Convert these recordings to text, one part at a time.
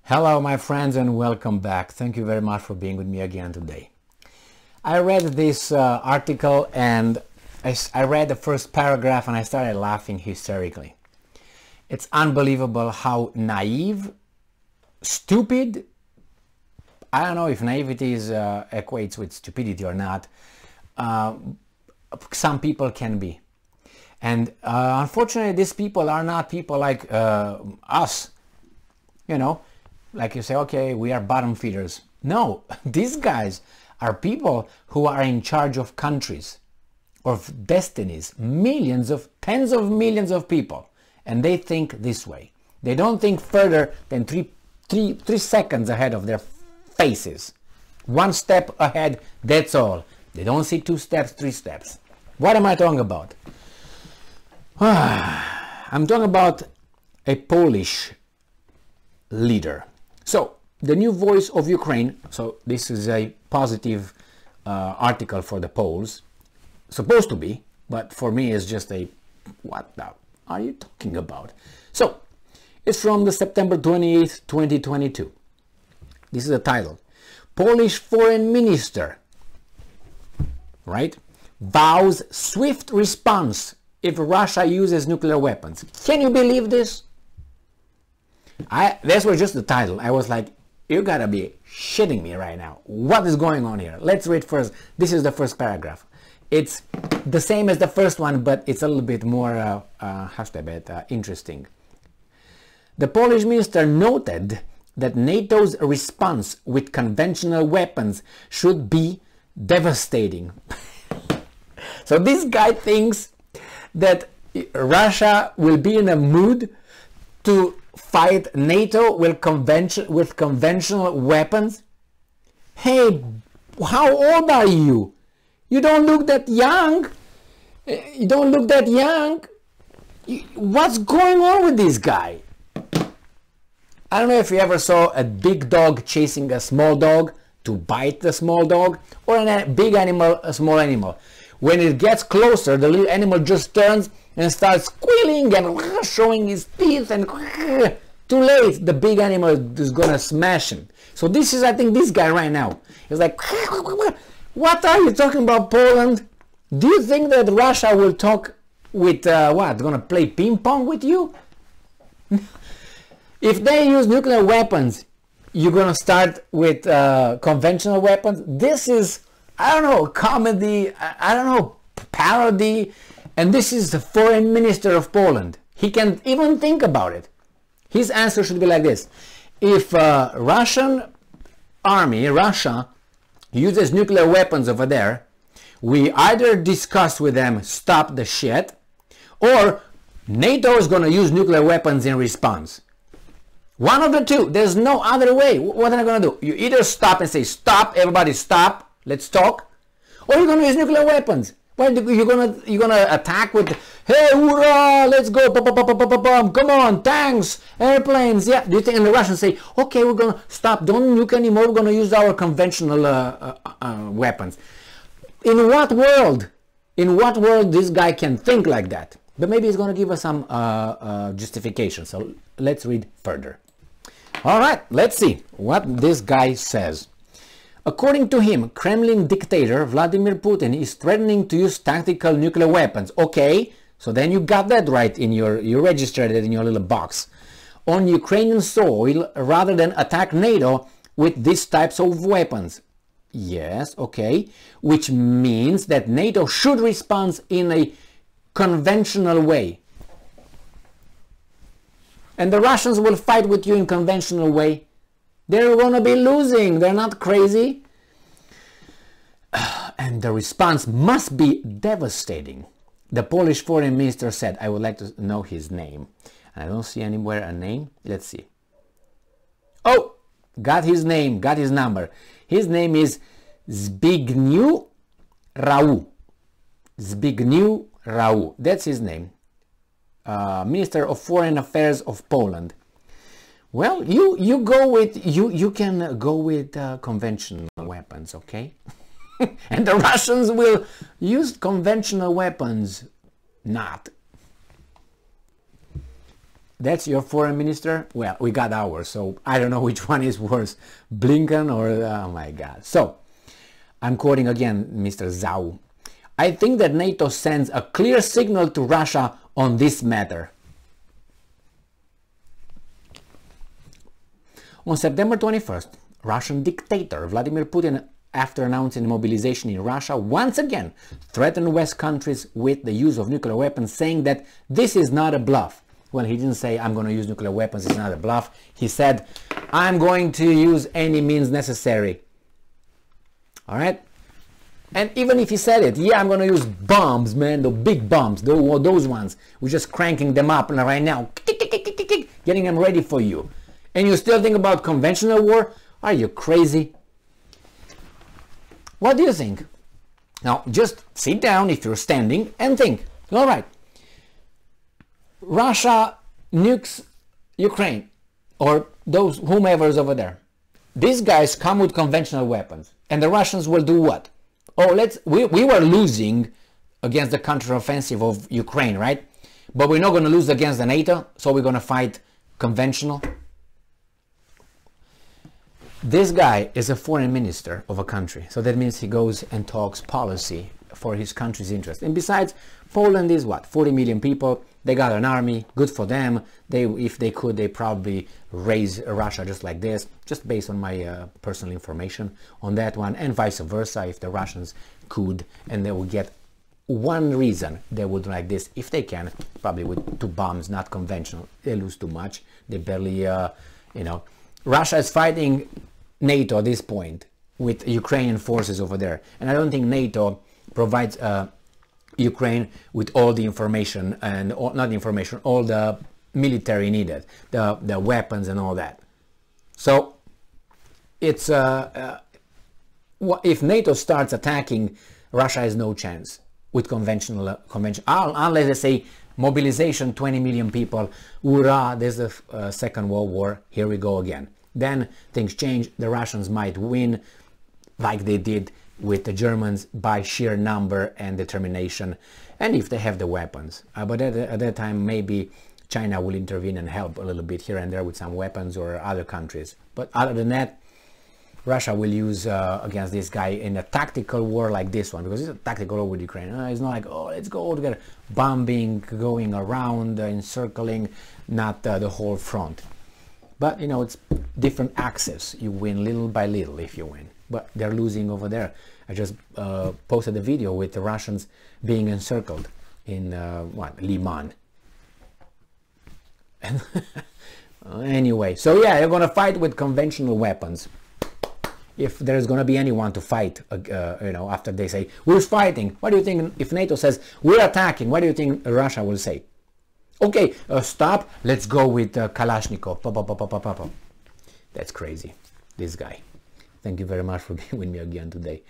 Hello my friends and welcome back. Thank you very much for being with me again today. I read this article and I read the first paragraph and I started laughing hysterically. It's unbelievable how naive, stupid, I don't know if naivety equates with stupidity or not, some people can be. And unfortunately these people are not people like us, you know. Like you say, okay, we are bottom feeders. No, these guys are people who are in charge of countries, of destinies, tens of millions of people. And they think this way. They don't think further than three seconds ahead of their faces. One step ahead, that's all. They don't see 2 steps, 3 steps. What am I talking about? I'm talking about a Polish leader. So, the new voice of Ukraine, so this is a positive article for the Poles, supposed to be, but for me it's just a, what the are you talking about? So, it's from the September 28th, 2022. This is the title. Polish Foreign Minister, right, vows swift response if Russia uses nuclear weapons. Can you believe this? This was just the title. I was like, you gotta be shitting me right now. What is going on here? Let's read first. This is the first paragraph. It's the same as the first one, but it's a little bit more interesting. The Polish minister noted that NATO's response with conventional weapons should be devastating. So this guy thinks that Russia will be in a mood to fight NATO with conventional weapons? Hey, how old are you? You don't look that young. You don't look that young. What's going on with this guy? I don't know if you ever saw a big dog chasing a small dog to bite the small dog, or a big animal, a small animal. When it gets closer, the little animal just turns and starts squealing and showing his teeth, and too late, the big animal is gonna smash him. So this is, I think, this guy right now. He's like, what are you talking about, Poland? Do you think that Russia will talk with, what, gonna play ping pong with you? If they use nuclear weapons, you're gonna start with conventional weapons? This is, I don't know, comedy, I don't know, parody. And this is the foreign minister of Poland. He can't even think about it. His answer should be like this. If Russian army, Russia, uses nuclear weapons over there, we either discuss with them, stop the shit, or NATO is going to use nuclear weapons in response. One of the two. There's no other way. What am I going to do? You either stop and say, stop, everybody stop, let's talk, or you're going to use nuclear weapons. Well, you're gonna attack with, hey, hoorah, let's go, come on, tanks, airplanes, yeah. Do you think, and the Russians say, okay, we're gonna stop, don't nuke anymore, we're gonna use our conventional weapons. In what world this guy can think like that? But maybe he's gonna give us some justification, so let's read further. All right, let's see what this guy says. According to him, Kremlin dictator Vladimir Putin is threatening to use tactical nuclear weapons. Okay, so then you got that right in you registered it in your little box. On Ukrainian soil rather than attack NATO with these types of weapons. Yes, okay, which means that NATO should respond in a conventional way. And the Russians will fight with you in conventional way. They're gonna be losing, they're not crazy. And the response must be devastating. The Polish foreign minister said, I would like to know his name. I don't see anywhere a name. Let's see. Oh, got his name, got his number. His name is Zbigniew Rau. Zbigniew Rau, that's his name. Minister of Foreign Affairs of Poland. Well, you go with you can go with conventional weapons, okay? And the Russians will use conventional weapons. Not. That's your foreign minister? Well, we got ours, so I don't know which one is worse, Blinken or, oh my God. So, I'm quoting again Mr. Zhao. I think that NATO sends a clear signal to Russia on this matter. On September 21st, Russian dictator Vladimir Putin, after announcing mobilization in Russia, once again threatened West countries with the use of nuclear weapons, saying that this is not a bluff. Well, he didn't say, I'm going to use nuclear weapons, it's not a bluff. He said, I'm going to use any means necessary. All right? And even if he said it, yeah, I'm going to use bombs, man, the big bombs, those ones. We're just cranking them up right now, getting them ready for you. And you still think about conventional war? Are you crazy? What do you think? Now, just sit down if you're standing and think. All right. Russia nukes Ukraine or those whomever's over there. These guys come with conventional weapons, and the Russians will do what? Oh, we were losing against the counteroffensive of Ukraine, right? But we're not going to lose against the NATO, so we're going to fight conventional. This guy is a foreign minister of a country, so that means he goes and talks policy for his country's interest. And besides, Poland is what, 40 million people, they got an army, good for them. If they could, they probably raise Russia just like this, just based on my personal information on that one, and vice versa. If the Russians could, and they would get one reason they would like this, if they can, probably with 2 bombs, not conventional. They lose too much. They barely, you know, Russia is fighting NATO at this point with Ukrainian forces over there, and I don't think NATO provides Ukraine with all the information and not information, all the military needed, the weapons and all that. So it's if NATO starts attacking, Russia has no chance with conventional unless they say mobilization 20 million people, hurrah, there's the Second World War, here we go again. Then things change, the Russians might win like they did with the Germans by sheer number and determination, and if they have the weapons. But at that time maybe China will intervene and help a little bit here and there with some weapons, or other countries. But other than that, Russia will use against this guy in a tactical war like this one, because it's a tactical war with Ukraine. It's not like, oh, let's go all together, bombing, going around, encircling, not the whole front. But, you know, it's different axes. You win little by little if you win. But they're losing over there. I just posted a video with the Russians being encircled in, Liman. Anyway, so yeah, you're going to fight with conventional weapons. If there's going to be anyone to fight, you know, after they say, we're fighting, what do you think if NATO says, we're attacking, what do you think Russia will say? Okay, stop, let's go with Kalashnikov. That's crazy, this guy. Thank you very much for being with me again today.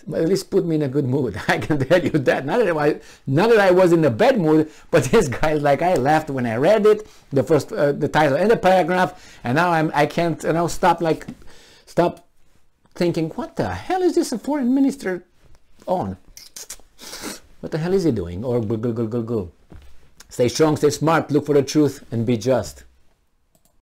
But at least put me in a good mood, I can tell you that. Not that I was in a bad mood, but this guy, like, I laughed when I read it, the first, the title and the paragraph, and now I can't, you know, stop thinking, what the hell is this a foreign minister on? What the hell is he doing? Or go. Stay strong, stay smart, look for the truth, and be just.